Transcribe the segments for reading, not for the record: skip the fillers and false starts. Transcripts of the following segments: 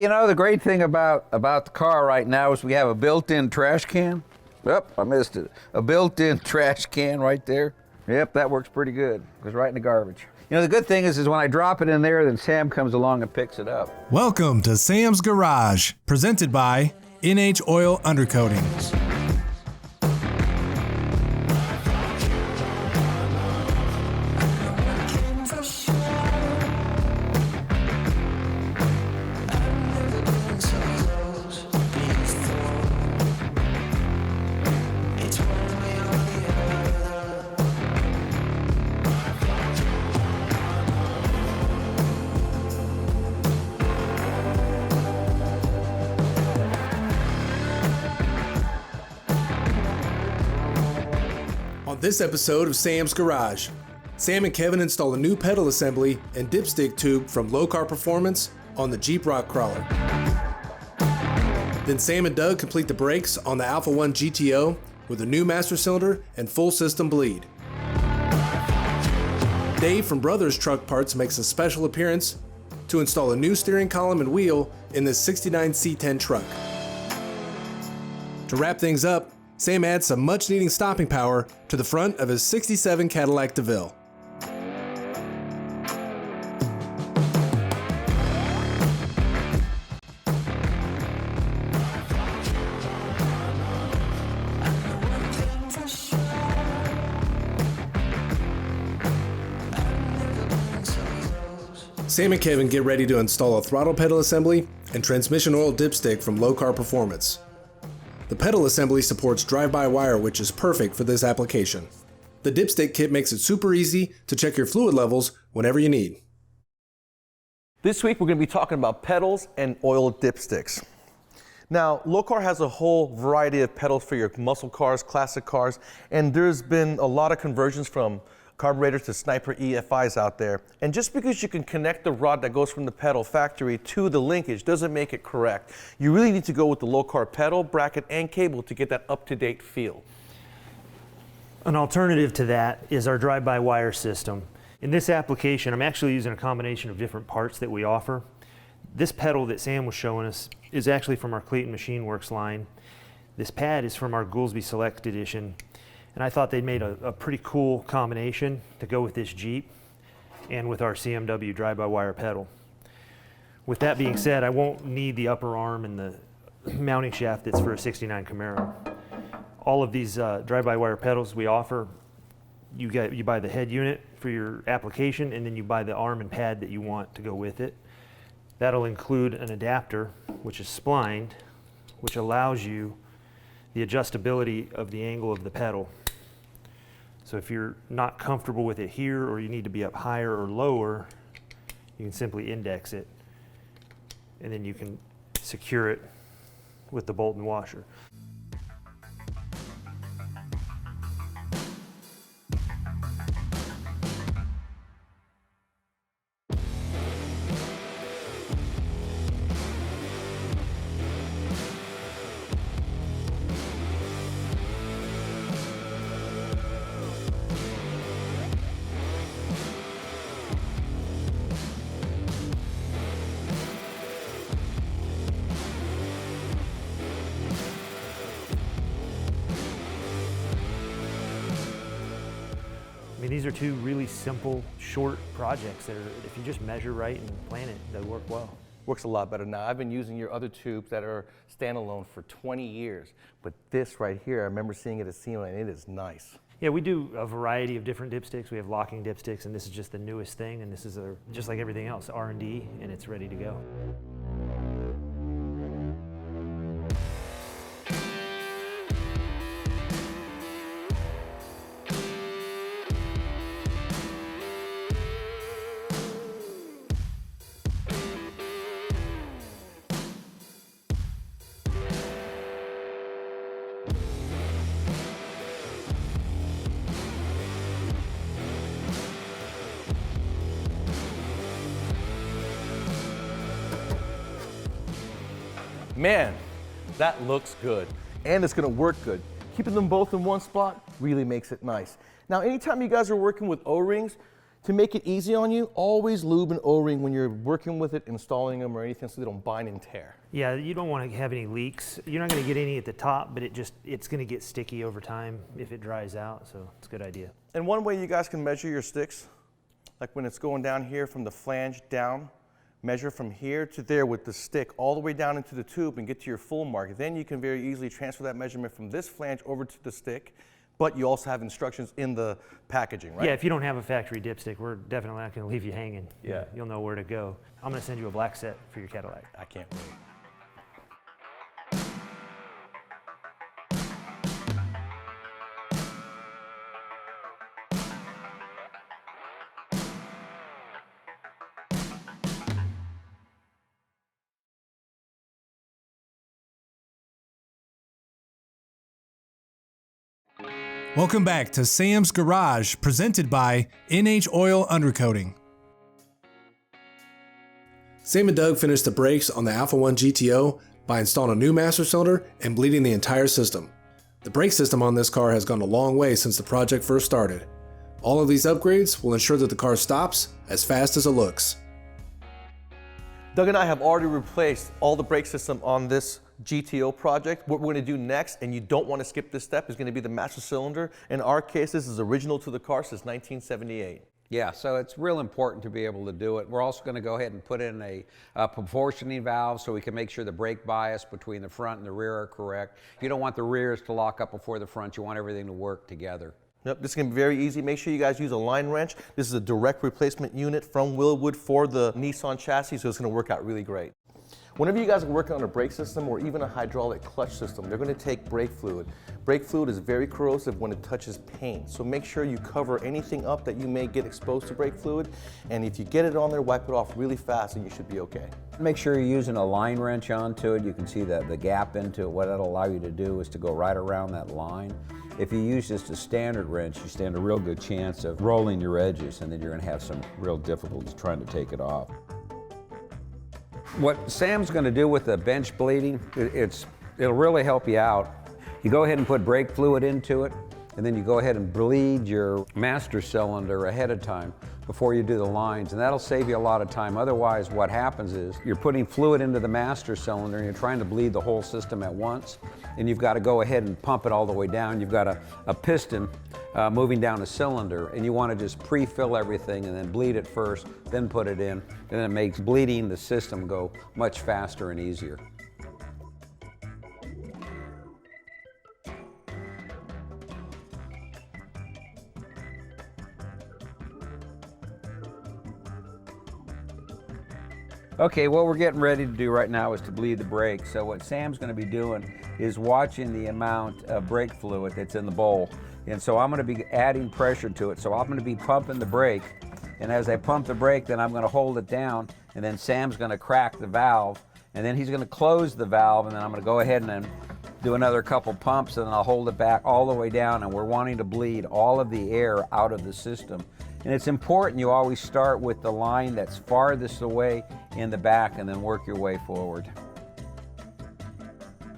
You know, the great thing about the car right now is we have a built-in trash can. Yep, I missed it. A built-in trash can right there. Yep, that works pretty good. Goes right in the garbage. You know, the good thing is when I drop it in there, then Sam comes along and picks it up. Welcome to Sam's Garage, presented by NH Oil Undercoatings. On this episode of Sam's Garage, Sam and Kevin install a new pedal assembly and dipstick tube from Low Car Performance on the Jeep Rock Crawler. Then Sam and Doug complete the brakes on the Alpha 1 GTO with a new master cylinder and full system bleed. Dave from Brothers Truck Parts makes a special appearance to install a new steering column and wheel in this 69 C10 truck. To wrap things up, Sam adds some much-needing stopping power to the front of his 67 Cadillac DeVille. Sam and Kevin get ready to install a throttle pedal assembly and transmission oil dipstick from Low Car Performance. The pedal assembly supports drive-by-wire, which is perfect for this application. The dipstick kit makes it super easy to check your fluid levels whenever you need. This week we're going to be talking about pedals and oil dipsticks. Now, Low Car has a whole variety of pedals for your muscle cars, classic cars, and there's been a lot of conversions from carburetors to Sniper EFIs out there. And just because you can connect the rod that goes from the pedal factory to the linkage doesn't make it correct. You really need to go with the Low Car pedal, bracket, and cable to get that up-to-date feel. An alternative to that is our drive-by-wire system. In this application, I'm actually using a combination of different parts that we offer. This pedal that Sam was showing us is actually from our Clayton Machine Works line. This pad is from our Goolsby Select Edition. And I thought they'd made a pretty cool combination to go with this Jeep and with our CMW drive-by-wire pedal. With that being said, I won't need the upper arm and the mounting shaft that's for a 69 Camaro. All of these drive-by-wire pedals we offer, you buy the head unit for your application, and then you buy the arm and pad that you want to go with it. That'll include an adapter, which is splined, which allows you the adjustability of the angle of the pedal. So if you're not comfortable with it here, or you need to be up higher or lower, you can simply index it, and then you can secure it with the bolt and washer. I mean, these are two really simple, short projects that are, if you just measure right and plan it, they'll work well. Works a lot better now. I've been using your other tubes that are standalone for 20 years, but this right here, I remember seeing it at SEMA, and it is nice. Yeah, we do a variety of different dipsticks. We have locking dipsticks, and this is just the newest thing, and this is just like everything else, R&D, and it's ready to go. Man, that looks good, and it's gonna work good. Keeping them both in one spot really makes it nice. Now, anytime you guys are working with O-rings, To make it easy on you, always lube an O-ring when you're working with it, installing them or anything, so they don't bind and tear. Yeah, you don't want to have any leaks. You're not going to get any at the top, but it's going to get sticky over time if it dries out, so it's a good idea. And one way you guys can measure your sticks, like when it's going down here from the flange down, measure from here to there with the stick all the way down into the tube and get to your full mark. Then you can very easily transfer that measurement from this flange over to the stick, but you also have instructions in the packaging, right? Yeah, if you don't have a factory dipstick, we're definitely not going to leave you hanging. Yeah. You'll know where to go. I'm going to send you a black set for your Cadillac. I can't wait. Welcome back to Sam's Garage, presented by NH Oil Undercoating. Sam and Doug finished the brakes on the Alpha 1 GTO by installing a new master cylinder and bleeding the entire system. The brake system on this car has gone a long way since the project first started. All of these upgrades will ensure that the car stops as fast as it looks. Doug and I have already replaced all the brake system on this GTO project. What we're going to do next, and you don't want to skip this step, is going to be the master cylinder. In our case, this is original to the car since 1978. Yeah, so it's real important to be able to do it. We're also going to go ahead and put in a proportioning valve so we can make sure the brake bias between the front and the rear are correct. You don't want the rears to lock up before the front. You want everything to work together. Yep, this is going to be very easy. Make sure you guys use a line wrench. This is a direct replacement unit from Willwood for the Nissan chassis, so it's going to work out really great. Whenever you guys are working on a brake system or even a hydraulic clutch system, they're going to take brake fluid. Brake fluid is very corrosive when it touches paint, so make sure you cover anything up that you may get exposed to brake fluid, and if you get it on there, wipe it off really fast and you should be okay. Make sure you're using a line wrench onto it. You can see the gap into it. What that'll allow you to do is to go right around that line. If you use just a standard wrench, you stand a real good chance of rolling your edges, and then you're going to have some real difficulties trying to take it off. What Sam's going to do with the bench bleeding, it'll really help you out. You go ahead and put brake fluid into it, and then you go ahead and bleed your master cylinder ahead of time before you do the lines, and that'll save you a lot of time. Otherwise, what happens is you're putting fluid into the master cylinder and you're trying to bleed the whole system at once, and you've got to go ahead and pump it all the way down. You've got a piston moving down a cylinder, and you want to just pre-fill everything and then bleed it first, then put it in, and it makes bleeding the system go much faster and easier. Okay, what we're getting ready to do right now is to bleed the brake. So what Sam's going to be doing is watching the amount of brake fluid that's in the bowl. And so I'm going to be adding pressure to it. So I'm going to be pumping the brake. And as I pump the brake, then I'm going to hold it down. And then Sam's going to crack the valve. And then he's going to close the valve. And then I'm going to go ahead and then do another couple pumps. And then I'll hold it back all the way down. And we're wanting to bleed all of the air out of the system. And it's important you always start with the line that's farthest away in the back and then work your way forward.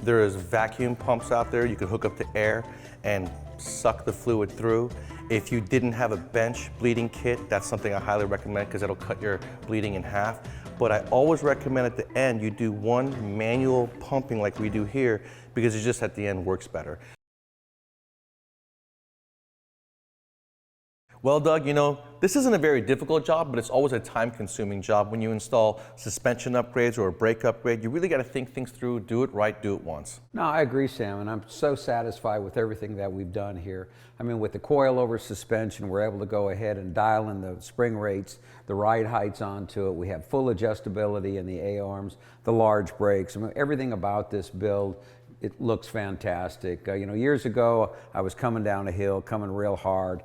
There is vacuum pumps out there you can hook up to air and suck the fluid through. If you didn't have a bench bleeding kit, that's something I highly recommend because it'll cut your bleeding in half. But I always recommend at the end you do one manual pumping like we do here because it just at the end works better. Well, Doug, you know, this isn't a very difficult job, but it's always a time-consuming job. When you install suspension upgrades or a brake upgrade, you really got to think things through, do it right, do it once. No, I agree, Sam, and I'm so satisfied with everything that we've done here. I mean, with the coilover suspension, we're able to go ahead and dial in the spring rates, the ride heights onto it. We have full adjustability in the A-arms, the large brakes. I mean, everything about this build, it looks fantastic. You know, years ago, I was coming down a hill, coming real hard,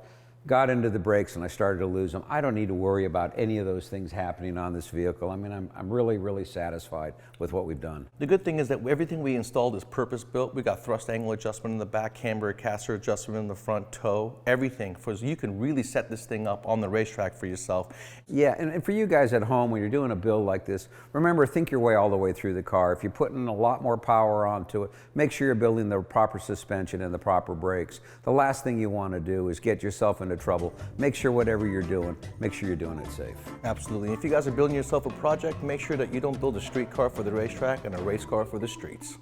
got into the brakes and I started to lose them. I don't need to worry about any of those things happening on this vehicle. I mean, I'm really, really satisfied with what we've done. The good thing is that everything we installed is purpose-built. We got thrust angle adjustment in the back, camber caster adjustment in the front, toe, everything. So you can really set this thing up on the racetrack for yourself. Yeah, and for you guys at home, when you're doing a build like this, remember, think your way all the way through the car. If you're putting a lot more power onto it, make sure you're building the proper suspension and the proper brakes. The last thing you want to do is get yourself into of trouble. Make sure whatever you're doing, make sure you're doing it safe. Absolutely. If you guys are building yourself a project, make sure that you don't build a street car for the racetrack and a race car for the streets.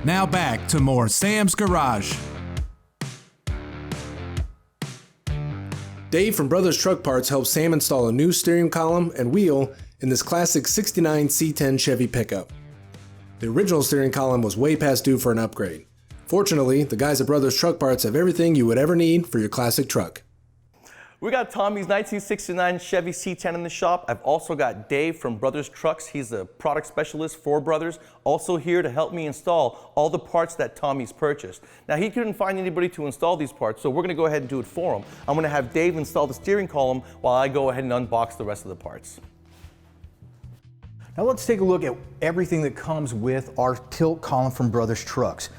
Now back to more Sam's Garage. Dave from Brothers Truck Parts helped Sam install a new steering column and wheel in this classic 69 C10 Chevy pickup. The original steering column was way past due for an upgrade. Fortunately, the guys at Brothers Truck Parts have everything you would ever need for your classic truck. We got Tommy's 1969 Chevy C10 in the shop. I've also got Dave from Brothers Trucks. He's the product specialist for Brothers, also here to help me install all the parts that Tommy's purchased. Now, he couldn't find anybody to install these parts, so we're going to go ahead and do it for him. I'm going to have Dave install the steering column while I go ahead and unbox the rest of the parts. Now let's take a look at everything that comes with our tilt column from Brothers Trucks.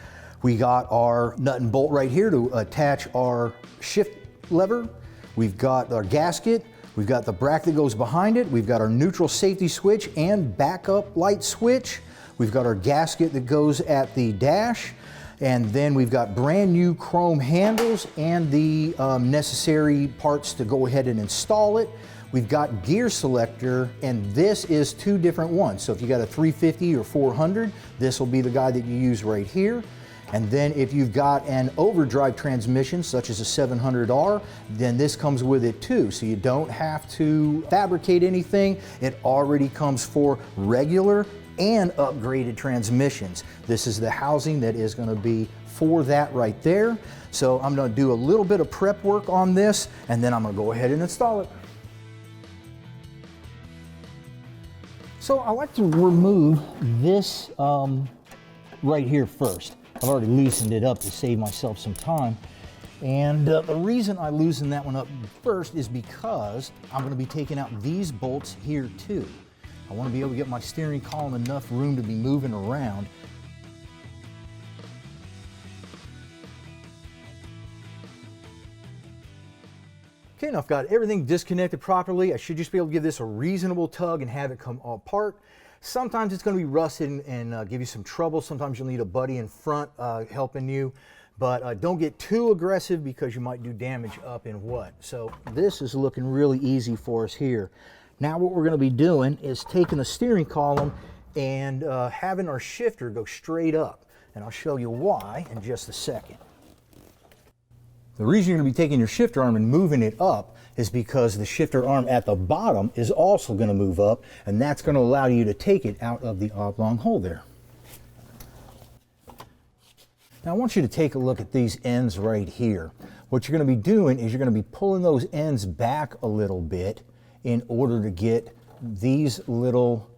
We got our nut and bolt right here to attach our shift lever. We've got our gasket, we've got the bracket that goes behind it, we've got our neutral safety switch and backup light switch. We've got our gasket that goes at the dash, and then we've got brand new chrome handles and the necessary parts to go ahead and install it. We've got gear selector, and this is two different ones. So if you got a 350 or 400, this will be the guy that you use right here. And then if you've got an overdrive transmission, such as a 700R, then this comes with it too. So you don't have to fabricate anything. It already comes for regular and upgraded transmissions. This is the housing that is going to be for that right there. So I'm going to do a little bit of prep work on this, and then I'm going to go ahead and install it. So I like to remove this right here first. I've already loosened it up to save myself some time. And the reason I loosen that one up first is because I'm going to be taking out these bolts here too. I want to be able to get my steering column enough room to be moving around. Okay, now I've got everything disconnected properly. I should just be able to give this a reasonable tug and have it come apart. Sometimes it's going to be rusted and give you some trouble. Sometimes you'll need a buddy in front helping you. But don't get too aggressive because you might do damage up in what. So this is looking really easy for us here. Now what we're going to be doing is taking the steering column and having our shifter go straight up. And I'll show you why in just a second. The reason you're going to be taking your shifter arm and moving it up is because the shifter arm at the bottom is also going to move up, and that's going to allow you to take it out of the oblong hole there. Now I want you to take a look at these ends right here. What you're going to be doing is you're going to be pulling those ends back a little bit in order to get these little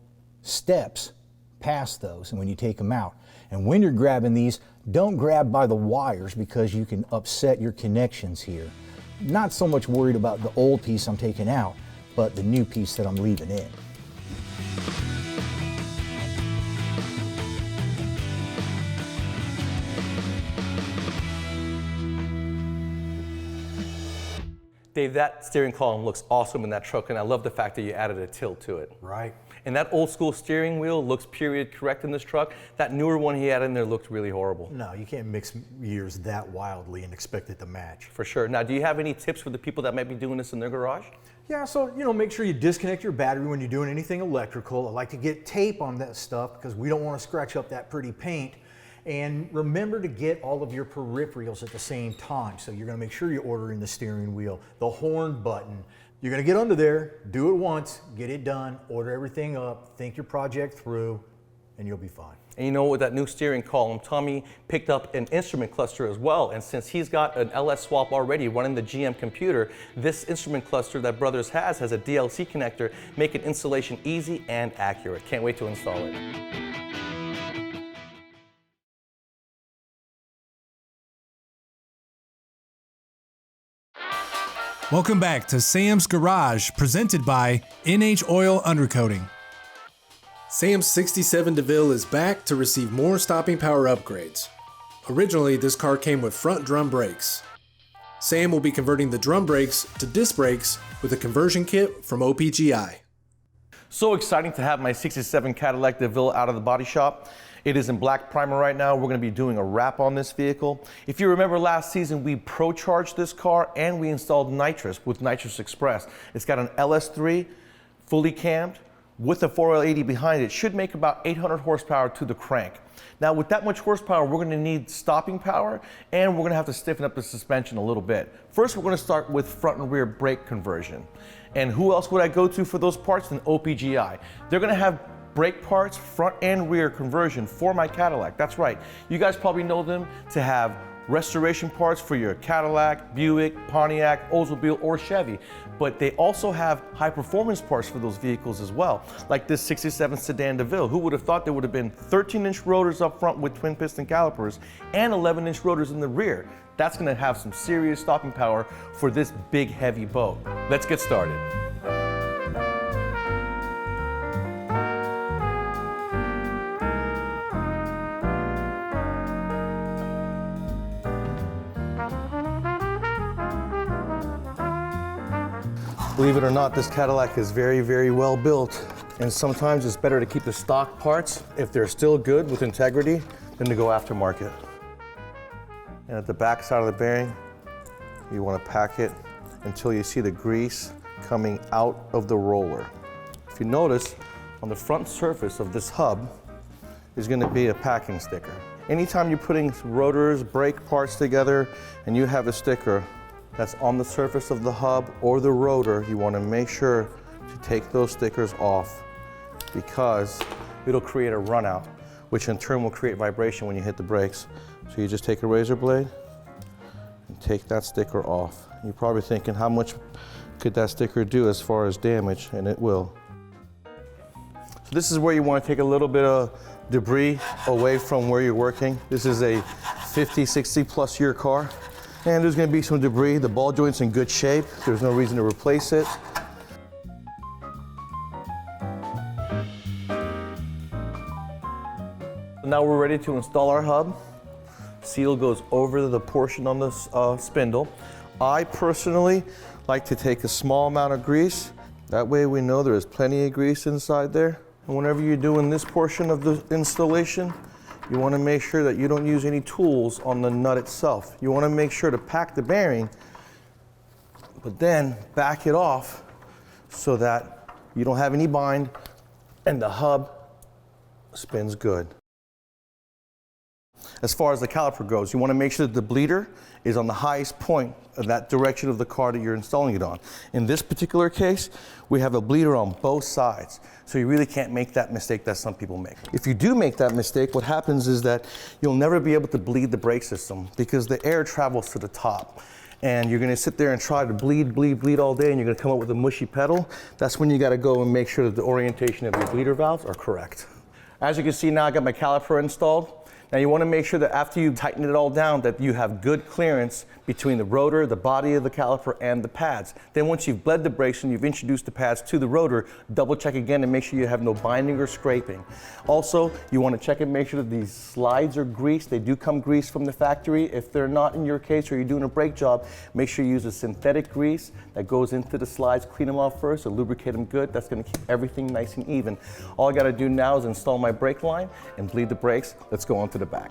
steps past those, and when you take them out. And when you're grabbing these, don't grab by the wires because you can upset your connections here. Not so much worried about the old piece I'm taking out, but the new piece that I'm leaving in. Dave, that steering column looks awesome in that truck, and I love the fact that you added a tilt to it. Right. And that old school steering wheel looks period correct in this truck. That newer one he had in there looked really horrible. No, you can't mix years that wildly and expect it to match. For sure. Now, do you have any tips for the people that might be doing this in their garage? Yeah, so, make sure you disconnect your battery when you're doing anything electrical. I like to get tape on that stuff because we don't want to scratch up that pretty paint. And remember to get all of your peripherals at the same time. So you're going to make sure you're ordering the steering wheel, the horn button. You're going to get under there, do it once, get it done, order everything up, think your project through, and you'll be fine. And with that new steering column, Tommy picked up an instrument cluster as well. And since he's got an LS swap already running the GM computer, this instrument cluster that Brothers has a DLC connector, making installation easy and accurate. Can't wait to install it. Welcome back to Sam's Garage, presented by NH Oil Undercoating. Sam's 67 DeVille is back to receive more stopping power upgrades. Originally, this car came with front drum brakes. Sam will be converting the drum brakes to disc brakes with a conversion kit from OPGI. So exciting to have my 67 Cadillac DeVille out of the body shop. It is in black primer right now. We're going to be doing a wrap on this vehicle. If you remember last season, we pro-charged this car and we installed nitrous with Nitrous Express. It's got an LS3, fully cammed, with a 4L80 behind it. Should make about 800 horsepower to the crank. Now with that much horsepower, we're going to need stopping power and we're going to have to stiffen up the suspension a little bit. First, we're going to start with front and rear brake conversion. And who else would I go to for those parts than OPGI? They're going to have brake parts, front and rear conversion for my Cadillac. That's right. You guys probably know them to have restoration parts for your Cadillac, Buick, Pontiac, Oldsmobile, or Chevy. But they also have high performance parts for those vehicles as well, like this 67 sedan DeVille. Who would have thought there would have been 13-inch rotors up front with twin piston calipers and 11-inch rotors in the rear? That's going to have some serious stopping power for this big, heavy boat. Let's get started. Believe it or not, this Cadillac is very, very well built. And sometimes it's better to keep the stock parts, if they're still good with integrity, than to go aftermarket. And at the back side of the bearing, you want to pack it until you see the grease coming out of the roller. If you notice, on the front surface of this hub is going to be a packing sticker. Anytime you're putting rotors, brake parts together, and you have a sticker that's on the surface of the hub or the rotor, you want to make sure to take those stickers off because it'll create a runout, which in turn will create vibration when you hit the brakes. So you just take a razor blade and take that sticker off. You're probably thinking, how much could that sticker do as far as damage? And it will. So this is where you want to take a little bit of debris away from where you're working. This is a 50, 60 plus year car. And there's going to be some debris. The ball joint's in good shape. There's no reason to replace it. Now we're ready to install our hub. Seal goes over the portion on the spindle. I personally like to take a small amount of grease. That way we know there is plenty of grease inside there. And whenever you're doing this portion of the installation, you want to make sure that you don't use any tools on the nut itself. You want to make sure to pack the bearing, but then back it off so that you don't have any bind and the hub spins good. As far as the caliper goes, you want to make sure that the bleeder is on the highest point of that direction of the car that you're installing it on. In this particular case, we have a bleeder on both sides. So you really can't make that mistake that some people make. If you do make that mistake, what happens is that you'll never be able to bleed the brake system because the air travels to the top. And you're going to sit there and try to bleed all day, and you're going to come up with a mushy pedal. That's when you got to go and make sure that the orientation of your bleeder valves are correct. As you can see now, I got my caliper installed. Now you want to make sure that after you tighten it all down that you have good clearance between the rotor, the body of the caliper, and the pads. Then once you've bled the brakes and you've introduced the pads to the rotor, double check again and make sure you have no binding or scraping. Also, you want to check and make sure that these slides are greased. They do come greased from the factory. If they're not in your case or you're doing a brake job, make sure you use a synthetic grease that goes into the slides, clean them off first and lubricate them good. That's going to keep everything nice and even. All I got to do now is install my brake line and bleed the brakes. Let's go on to the back.